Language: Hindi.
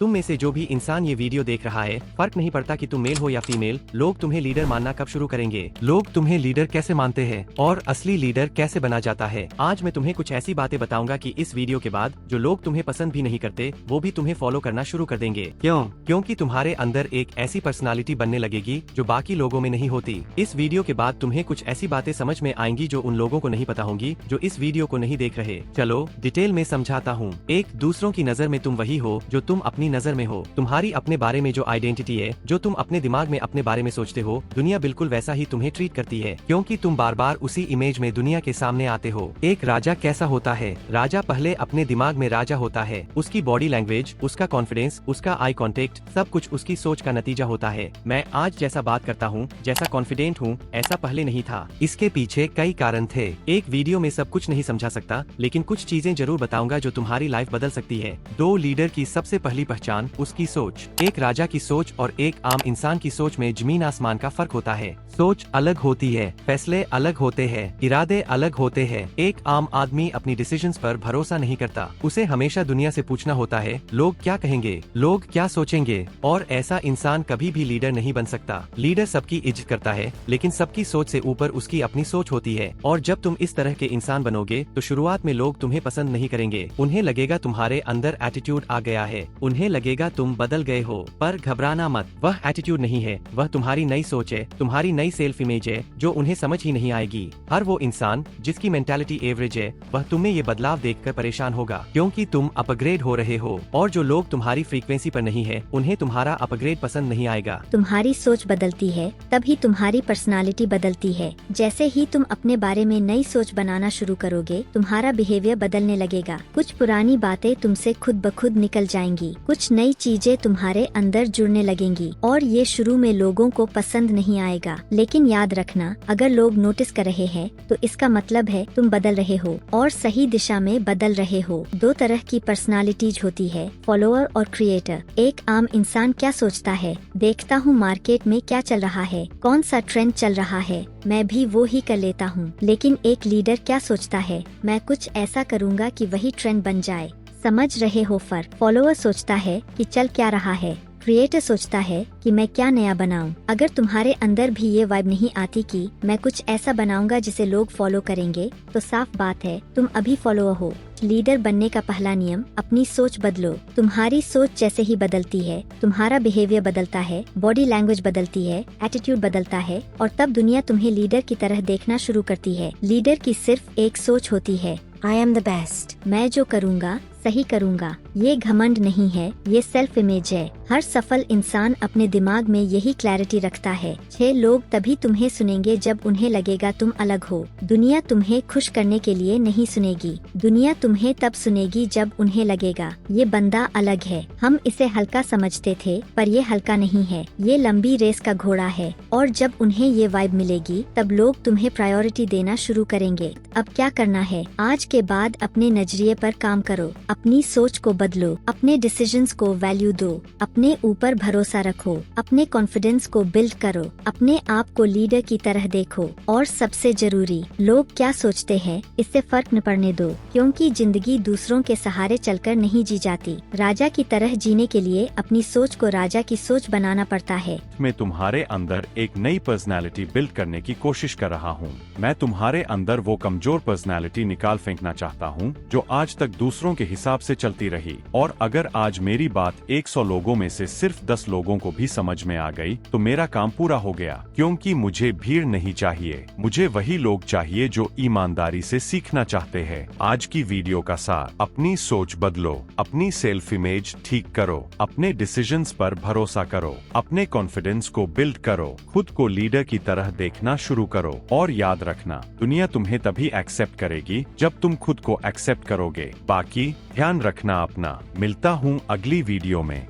तुम में से जो भी इंसान ये वीडियो देख रहा है, फर्क नहीं पड़ता कि तुम मेल हो या फीमेल, लोग तुम्हें लीडर मानना कब शुरू करेंगे? लोग तुम्हें लीडर कैसे मानते हैं और असली लीडर कैसे बना जाता है? आज मैं तुम्हें कुछ ऐसी बातें बताऊंगा कि इस वीडियो के बाद जो लोग तुम्हें पसंद भी नहीं करते वो भी तुम्हें फॉलो करना शुरू कर देंगे। क्यों? क्योंकि तुम्हारे अंदर एक ऐसी पर्सनालिटी बनने लगेगी जो बाकी लोगों में नहीं होती। इस वीडियो के बाद तुम्हें कुछ ऐसी बातें समझ में आएंगी जो उन लोगों को नहीं पता होंगी जो इस वीडियो को नहीं देख रहे। चलो डिटेल में समझाता हूँ। एक, दूसरों की नजर में तुम वही हो जो तुम अपनी नजर में हो। तुम्हारी अपने बारे में जो आइडेंटिटी है, जो तुम अपने दिमाग में अपने बारे में सोचते हो, दुनिया बिल्कुल वैसा ही तुम्हें ट्रीट करती है, क्योंकि तुम बार बार उसी इमेज में दुनिया के सामने आते हो। एक राजा कैसा होता है? राजा पहले अपने दिमाग में राजा होता है। उसकी बॉडी लैंग्वेज, उसका कॉन्फिडेंस, उसका आई कॉन्टेक्ट, सब कुछ उसकी सोच का नतीजा होता है। मैं आज जैसा बात करता हूँ, जैसा कॉन्फिडेंट हूँ, ऐसा पहले नहीं था। इसके पीछे कई कारण थे। एक वीडियो में सब कुछ नहीं समझा सकता, लेकिन कुछ चीजें जरूर बताऊंगा जो तुम्हारी लाइफ बदल सकती है। दो, लीडर की सबसे पहली पहचान उसकी सोच। एक राजा की सोच और एक आम इंसान की सोच में जमीन आसमान का फर्क होता है। सोच अलग होती है, फैसले अलग होते हैं, इरादे अलग होते हैं। एक आम आदमी अपनी डिसीजंस पर भरोसा नहीं करता। उसे हमेशा दुनिया से पूछना होता है, लोग क्या कहेंगे, लोग क्या सोचेंगे, और ऐसा इंसान कभी भी लीडर नहीं बन सकता। लीडर सबकी इज्जत करता है, लेकिन सबकी सोच से ऊपर उसकी अपनी सोच होती है। और जब तुम इस तरह के इंसान बनोगे तो शुरुआत में लोग तुम्हें पसंद नहीं करेंगे। उन्हें लगेगा तुम्हारे अंदर एटीट्यूड आ गया है, उन्हें लगेगा तुम बदल गए हो। पर घबराना मत, वह एटीट्यूड नहीं है, वह तुम्हारी नई सोच है, तुम्हारी नई सेल्फ इमेज है जो उन्हें समझ ही नहीं आएगी। हर वो इंसान जिसकी मेंटालिटी एवरेज है, वह तुम्हें ये बदलाव देखकर परेशान होगा, क्योंकि तुम अपग्रेड हो रहे हो। और जो लोग तुम्हारी फ्रीक्वेंसी पर नहीं है, उन्हें तुम्हारा अपग्रेड पसंद नहीं आएगा। तुम्हारी सोच बदलती है तभी तुम्हारी पर्सनालिटी बदलती है। जैसे ही तुम अपने बारे में नई सोच बनाना शुरू करोगे, तुम्हारा बिहेवियर बदलने लगेगा। कुछ पुरानी बातें तुमसे खुद ब खुद निकल जाएंगी, कुछ नई चीजें तुम्हारे अंदर जुड़ने लगेंगी, और ये शुरू में लोगों को पसंद नहीं आएगा। लेकिन याद रखना, अगर लोग नोटिस कर रहे हैं तो इसका मतलब है तुम बदल रहे हो और सही दिशा में बदल रहे हो। दो तरह की पर्सनालिटीज होती है, फॉलोअर और क्रिएटर। एक आम इंसान क्या सोचता है? देखता हूँ मार्केट में क्या चल रहा है, कौन सा ट्रेंड चल रहा है, मैं भी वो ही कर लेता हूँ। लेकिन एक लीडर क्या सोचता है? मैं कुछ ऐसा करूँगा कि वही ट्रेंड बन जाए। समझ रहे हो फर्क? फॉलोअर सोचता है कि चल क्या रहा है, क्रिएटर सोचता है कि मैं क्या नया बनाऊं। अगर तुम्हारे अंदर भी ये वाइब नहीं आती कि मैं कुछ ऐसा बनाऊंगा जिसे लोग फॉलो करेंगे, तो साफ बात है तुम अभी फॉलोअर हो। लीडर बनने का पहला नियम, अपनी सोच बदलो। तुम्हारी सोच जैसे ही बदलती है, तुम्हारा बिहेवियर बदलता है, बॉडी लैंग्वेज बदलती है, एटीट्यूड बदलता है, और तब दुनिया तुम्हें लीडर की तरह देखना शुरू करती है। लीडर की सिर्फ एक सोच होती है, आई एम द बेस्ट। मैं जो करूँगा सही करूँगा। ये घमंड नहीं है, ये सेल्फ इमेज है। हर सफल इंसान अपने दिमाग में यही क्लैरिटी रखता है। 6 लोग तभी तुम्हें सुनेंगे जब उन्हें लगेगा तुम अलग हो। दुनिया तुम्हें खुश करने के लिए नहीं सुनेगी, दुनिया तुम्हें तब सुनेगी जब उन्हें लगेगा ये बंदा अलग है। हम इसे हल्का समझते थे, पर ये हल्का नहीं है, ये लंबी रेस का घोड़ा है। और जब उन्हें ये वाइब मिलेगी, तब लोग तुम्हें प्रायोरिटी देना शुरू करेंगे। अब क्या करना है? आज के बाद अपने नजरिए पर काम करो, अपनी सोच को बदलो, अपने डिसीजंस को वैल्यू दो, अपने ऊपर भरोसा रखो, अपने कॉन्फिडेंस को बिल्ड करो, अपने आप को लीडर की तरह देखो। और सबसे जरूरी, लोग क्या सोचते हैं इससे फर्क न पड़ने दो, क्योंकि जिंदगी दूसरों के सहारे चलकर नहीं जी जाती। राजा की तरह जीने के लिए अपनी सोच को राजा की सोच बनाना पड़ता है। मैं तुम्हारे अंदर एक नई पर्सनालिटी बिल्ड करने की कोशिश कर रहा हूँ। मैं तुम्हारे अंदर वो कमजोर पर्सनालिटी निकाल फेंकना चाहता हूँ जो आज तक दूसरों के हिसाब से चलती रही। और अगर आज मेरी बात 100 लोगों में से सिर्फ 10 लोगों को भी समझ में आ गई तो मेरा काम पूरा हो गया। क्योंकि मुझे भीड़ नहीं चाहिए, मुझे वही लोग चाहिए जो ईमानदारी से सीखना चाहते हैं। आज की वीडियो का सार, अपनी सोच बदलो, अपनी सेल्फ इमेज ठीक करो, अपने डिसीजंस पर भरोसा करो, अपने कॉन्फिडेंस को बिल्ड करो, खुद को लीडर की तरह देखना शुरू करो। और याद रखना, दुनिया तुम्हें तभी एक्सेप्ट करेगी जब तुम खुद को एक्सेप्ट करोगे। बाकी ध्यान रखना अपना। मिलता हूँ अगली वीडियो में।